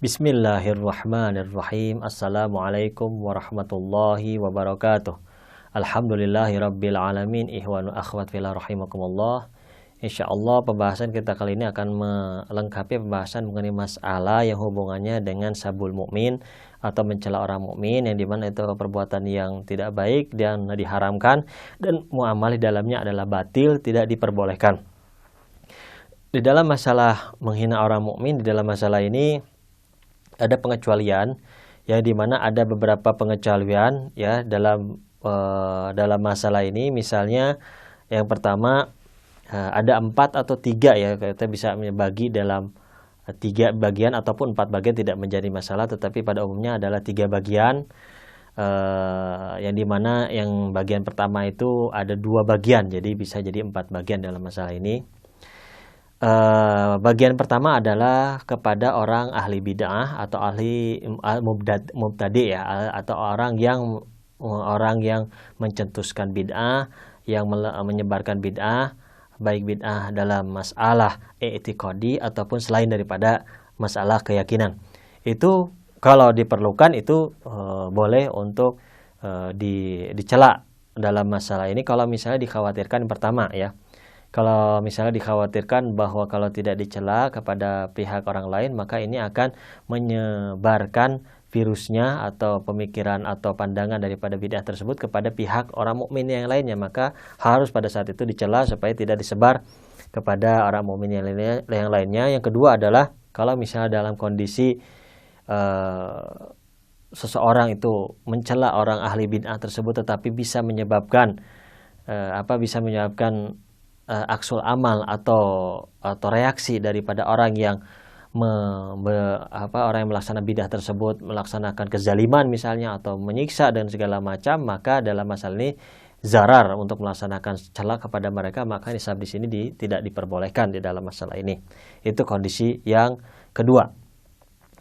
Bismillahirrahmanirrahim. Assalamualaikum warahmatullahi wabarakatuh. Alhamdulillahirabbil alamin. Ihwanu akhwat fillah rahimakumullah. Insyaallah pembahasan kita kali ini akan melengkapi pembahasan mengenai masalah yang hubungannya dengan sabul mukmin atau mencela orang mukmin, yang dimana itu perbuatan yang tidak baik dan diharamkan, dan muamalah di dalamnya adalah batil, tidak diperbolehkan. Di dalam masalah menghina orang mukmin, di dalam masalah ini ada pengecualian, ya, di mana ada beberapa pengecualian ya dalam masalah ini. Misalnya yang pertama, ada 4 atau 3, ya, kita bisa membagi dalam 3 bagian ataupun 4 bagian, tidak menjadi masalah, tetapi pada umumnya adalah 3 bagian, yang dimana yang bagian pertama itu ada 2 bagian, jadi bisa jadi 4 bagian dalam masalah ini. Bagian pertama adalah kepada orang ahli bid'ah atau ahli mubtadi, ya, atau orang yang mencetuskan bid'ah, yang menyebarkan bid'ah, baik bid'ah dalam masalah i'tiqadi ataupun selain daripada masalah keyakinan. Itu kalau diperlukan itu boleh untuk dicela dalam masalah ini kalau misalnya dikhawatirkan. Pertama, ya, kalau misalnya dikhawatirkan bahwa kalau tidak dicela kepada pihak orang lain, maka ini akan menyebarkan virusnya atau pemikiran atau pandangan daripada bid'ah tersebut kepada pihak orang mukmin yang lainnya, maka harus pada saat itu dicela supaya tidak disebar kepada orang mukmin yang lainnya. Yang kedua adalah kalau misalnya dalam kondisi seseorang itu mencela orang ahli bid'ah tersebut tetapi bisa menyebabkan aksul amal atau reaksi daripada orang yang orang yang melaksanakan bidah tersebut, melaksanakan kezaliman misalnya atau menyiksa dan segala macam, maka dalam masalah ini zarar untuk melaksanakan cela kepada mereka, maka nisab di sini tidak diperbolehkan di dalam masalah ini. Itu kondisi yang kedua.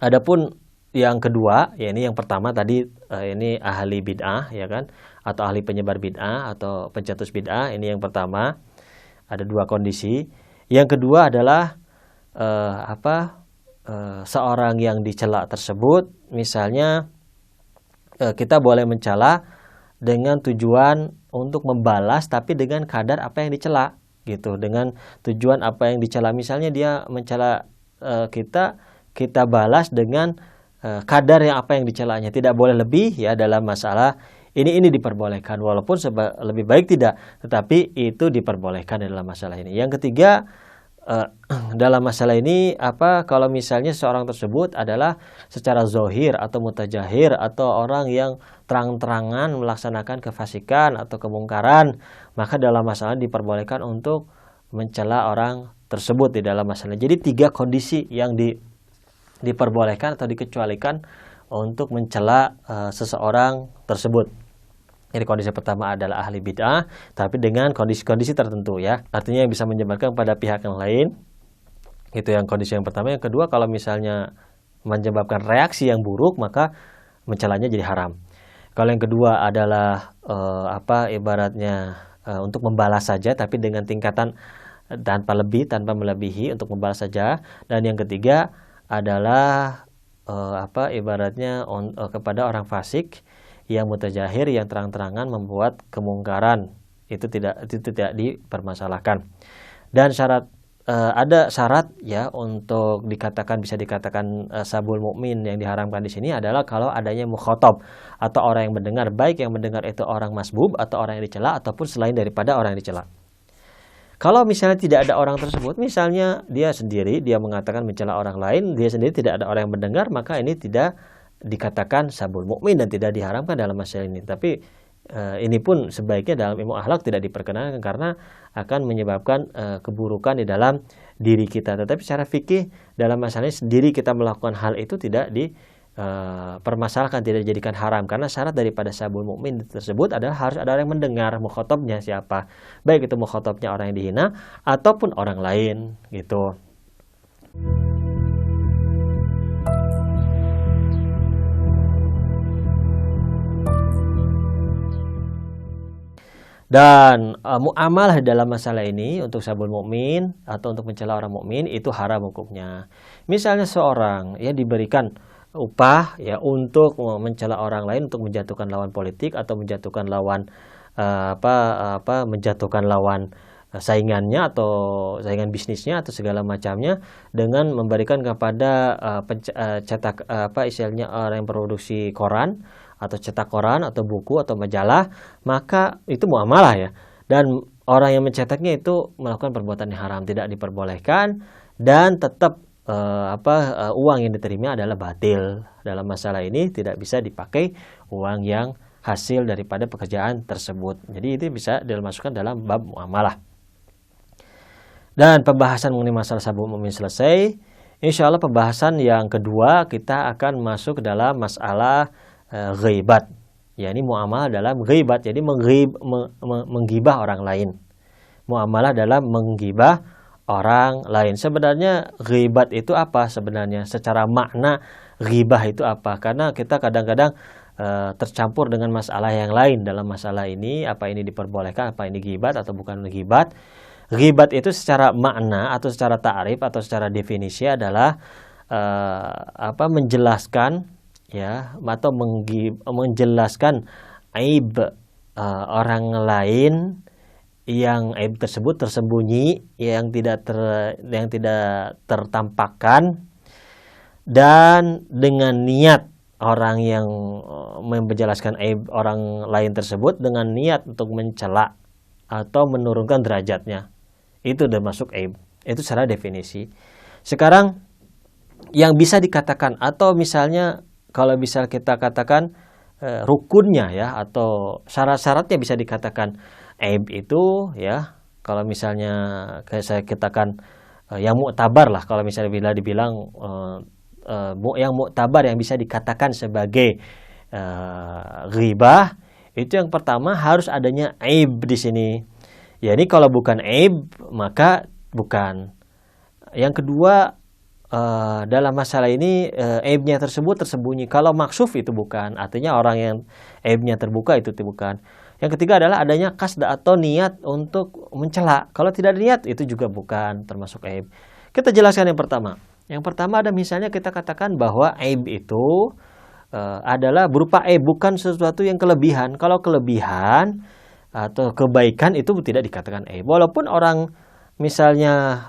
Adapun yang kedua, ya, ini yang pertama tadi ini ahli bid'ah, ya kan, atau ahli penyebar bid'ah atau pencetus bid'ah. Ini yang pertama. Ada 2 kondisi. Yang kedua adalah seorang yang dicela tersebut, misalnya kita boleh mencela dengan tujuan untuk membalas, tapi dengan kadar apa yang dicela, gitu. Dengan tujuan apa yang dicela, misalnya dia mencela kita balas dengan kadar yang apa yang dicelanya, tidak boleh lebih, ya, dalam masalah ini diperbolehkan, walaupun lebih baik tidak, tetapi itu diperbolehkan dalam masalah ini. Yang ketiga, dalam masalah ini kalau misalnya seorang tersebut adalah secara zohir atau mutajahir atau orang yang terang-terangan melaksanakan kefasikan atau kemungkaran, maka dalam masalah diperbolehkan untuk mencela orang tersebut di dalam masalah. Jadi 3 kondisi yang diperbolehkan atau dikecualikan untuk mencela seseorang tersebut. Jadi kondisi pertama adalah ahli bid'ah, tapi dengan kondisi-kondisi tertentu, ya. Artinya yang bisa menyebarkan pada pihak yang lain. Itu yang kondisi yang pertama. Yang kedua, kalau misalnya menyebabkan reaksi yang buruk, maka mencelanya jadi haram. Kalau yang kedua adalah ibaratnya untuk membalas saja, tapi dengan tingkatan tanpa melebihi, untuk membalas saja. Dan yang ketiga adalah ibaratnya kepada orang fasik yang mutajahir, yang terang-terangan membuat kemungkaran, itu tidak dipermasalahkan. Dan ada syarat, ya, untuk bisa dikatakan sabul mukmin yang diharamkan di sini adalah kalau adanya mukhatab atau orang yang mendengar, baik yang mendengar itu orang masbub atau orang yang dicela ataupun selain daripada orang yang dicela. Kalau misalnya tidak ada orang tersebut, misalnya dia sendiri, dia mengatakan mencela orang lain, dia sendiri tidak ada orang yang mendengar, maka ini tidak dikatakan sabul mukmin dan tidak diharamkan dalam masalah ini. Tapi ini pun sebaiknya dalam ilmu akhlak tidak diperkenankan karena akan menyebabkan keburukan di dalam diri kita. Tetapi secara fikih dalam masalah ini sendiri kita melakukan hal itu tidak dipermasalahkan, tidak dijadikan haram, karena syarat daripada sabul mukmin tersebut adalah harus ada orang yang mendengar. Mukhatabnya siapa? Baik itu mukhatabnya orang yang dihina ataupun orang lain, gitu. Dan muamalah dalam masalah ini untuk sabul mukmin atau untuk mencela orang mukmin itu haram hukumnya. Misalnya seorang ya diberikan upah ya untuk mencela orang lain, untuk menjatuhkan lawan politik atau menjatuhkan lawan menjatuhkan lawan saingannya atau saingan bisnisnya atau segala macamnya dengan memberikan kepada cetak istilahnya orang yang produksi koran atau cetak koran atau buku atau majalah, maka itu muamalah ya. Dan orang yang mencetaknya itu melakukan perbuatan yang haram, tidak diperbolehkan, dan tetap uang yang diterima adalah batil. Dalam masalah ini tidak bisa dipakai uang yang hasil daripada pekerjaan tersebut. Jadi itu bisa dimasukkan dalam bab muamalah. Dan pembahasan mengenai masalah sabuk mukmin selesai. Insya Allah pembahasan yang kedua kita akan masuk ke dalam masalah ghibat. Ya, ini muamalah dalam ghibat. Jadi menggibah orang lain. Muamalah dalam menggibah orang lain. Sebenarnya ghibat itu apa sebenarnya? Secara makna ghibah itu apa? Karena kita kadang-kadang tercampur dengan masalah yang lain dalam masalah ini. Apa ini diperbolehkan? Apa ini ghibat atau bukan ghibat? Ghibat itu secara makna atau secara ta'rif atau secara definisi adalah menjelaskan ya atau menjelaskan aib orang lain yang aib tersebut tersembunyi, yang tidak tertampakkan, dan dengan niat orang yang menjelaskan aib orang lain tersebut dengan niat untuk mencela atau menurunkan derajatnya, itu udah masuk aib. Itu secara definisi. Sekarang yang bisa dikatakan atau misalnya kalau bisa kita katakan rukunnya ya atau syarat-syaratnya bisa dikatakan aib itu ya, kalau misalnya kayak saya katakan yang muktabar lah, kalau misalnya bila dibilang yang muktabar yang bisa dikatakan sebagai ghibah, itu yang pertama harus adanya aib di sini. Ya, ini kalau bukan aib maka bukan. Yang kedua, dalam masalah ini aibnya tersebut tersembunyi. Kalau maksuf itu bukan, artinya orang yang aibnya terbuka itu bukan. Yang ketiga adalah adanya qasd atau niat untuk mencela. Kalau tidak ada niat itu juga bukan termasuk aib. Kita jelaskan yang pertama. Yang pertama ada misalnya kita katakan bahwa aib itu adalah berupa aib, bukan sesuatu yang kelebihan. Kalau kelebihan atau kebaikan itu tidak dikatakan aib. Walaupun orang misalnya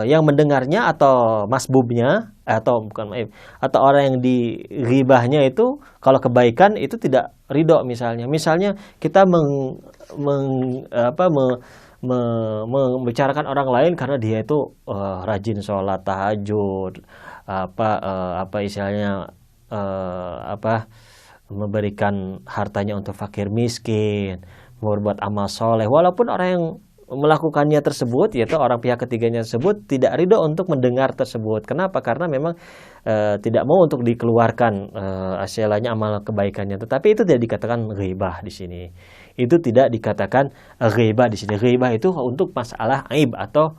yang mendengarnya atau masbubnya atau bukan aib, atau orang yang dighibahnya itu kalau kebaikan itu tidak ridho misalnya. Misalnya kita membicarakan orang lain karena dia itu rajin sholat tahajud, istilahnya memberikan hartanya untuk fakir miskin, berbuat amal soleh, walaupun orang yang melakukannya tersebut, yaitu orang pihak ketiganya tersebut tidak ridho untuk mendengar tersebut. Kenapa? Karena memang tidak mau untuk dikeluarkan hasilnya amal kebaikannya. Tetapi itu tidak dikatakan ghibah di sini. Itu tidak dikatakan ghibah di sini. Ghibah itu untuk masalah aib atau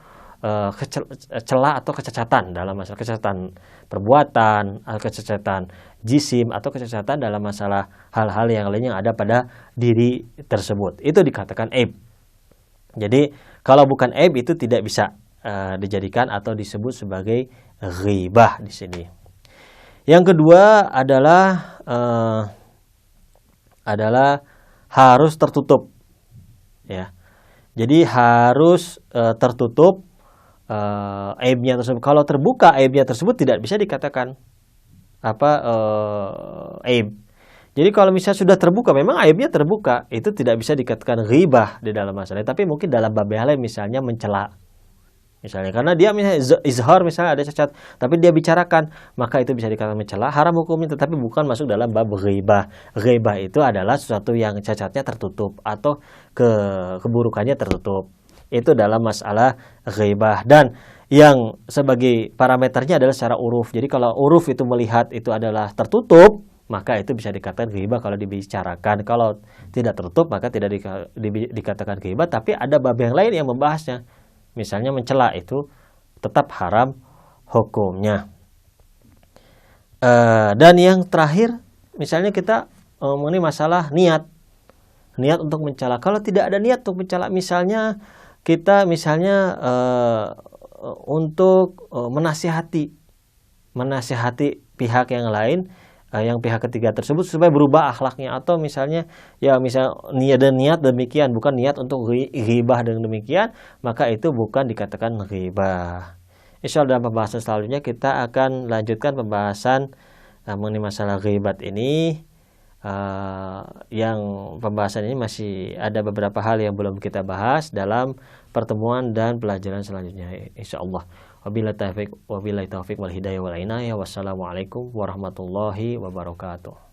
celah atau kecacatan dalam masalah kecacatan perbuatan, kecacatan jisim atau kecacatan dalam masalah hal-hal yang lain yang ada pada diri tersebut. Itu dikatakan aib. Jadi kalau bukan aib itu tidak bisa dijadikan atau disebut sebagai ghibah di sini. Yang kedua adalah harus tertutup, ya. Jadi harus tertutup aibnya tersebut. Kalau terbuka aibnya tersebut tidak bisa dikatakan aib. Jadi kalau misalnya sudah terbuka, memang aibnya terbuka, itu tidak bisa dikatakan ghibah di dalam masalah. Tapi mungkin dalam bab hal lain misalnya mencela. Misalnya karena dia misalnya izhar misalnya ada cacat, tapi dia bicarakan, maka itu bisa dikatakan mencela, haram hukumnya, tetapi bukan masuk dalam bab ghibah. Ghibah itu adalah sesuatu yang cacatnya tertutup atau keburukannya tertutup. Itu dalam masalah ghibah. Dan yang sebagai parameternya adalah secara uruf. Jadi kalau uruf itu melihat itu adalah tertutup, maka itu bisa dikatakan ghibah kalau dibicarakan. Kalau tidak tertutup maka tidak dikatakan ghibah, tapi ada bab yang lain yang membahasnya. Misalnya mencela itu tetap haram hukumnya. Dan yang terakhir, misalnya kita mengenai masalah niat. niat untuk mencela. Kalau tidak ada niat untuk mencela, misalnya kita untuk menasihati pihak yang lain, yang pihak ketiga tersebut supaya berubah akhlaknya, atau misalnya niat dan niat demikian, bukan niat untuk ghibah dengan demikian, maka itu bukan dikatakan ghibah. Insya Allah dalam pembahasan selanjutnya kita akan lanjutkan pembahasan mengenai masalah ghibat ini. Yang pembahasan ini masih ada beberapa hal yang belum kita bahas dalam pertemuan dan pelajaran selanjutnya, insyaallah. Wabillahi taufiq wal hidayah wal inayah. Wassalamualaikum warahmatullahi wabarakatuh.